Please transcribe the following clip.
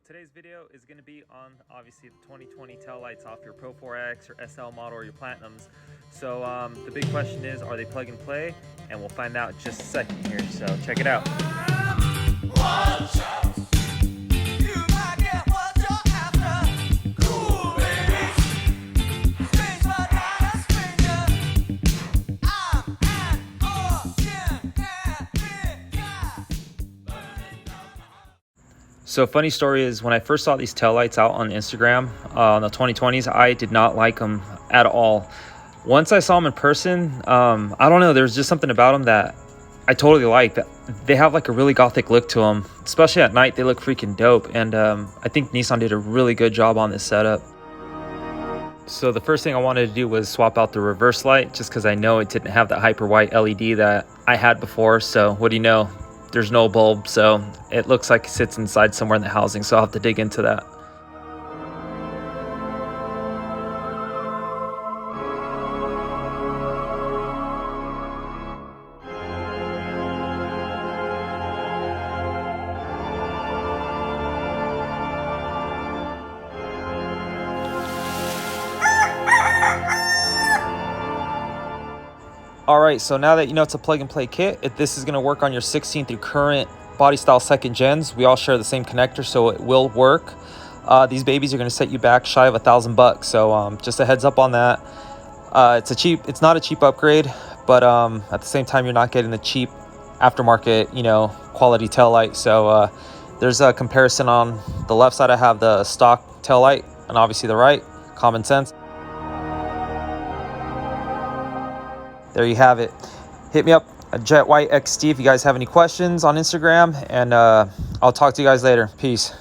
today's video is going to be on obviously the 2020 taillights off your Pro 4X or SL model or your Platinums. So the big question is, are they plug and play? And we'll find out in just a second here, so check it out. So funny story is, when I first saw these taillights out on Instagram on the 2020s, I did not like them at all. Once I saw them in person, I don't know, there's just something about them that I totally like. They have like a really gothic look to them, especially at night. They look freaking dope, and I think Nissan did a really good job on this setup. So the first thing I wanted to do was swap out the reverse light, just because I know it didn't have that hyper white LED that I had before. So what do you know? There's no bulb, so it looks like it sits inside somewhere in the housing, so I'll have to dig into that. All right, so now that you know it's a plug and play kit, this is gonna work on your 16 through current body style second gens. We all share the same connector, so it will work. These babies are gonna set you back shy of $1,000, so just a heads up on that. It's not a cheap upgrade, but at the same time, you're not getting the cheap aftermarket, quality taillight. So there's a comparison on the left side. I have the stock taillight, and obviously the right, common sense. There you have it. Hit me up at JetWhiteXD if you guys have any questions on Instagram, and I'll talk to you guys later. Peace.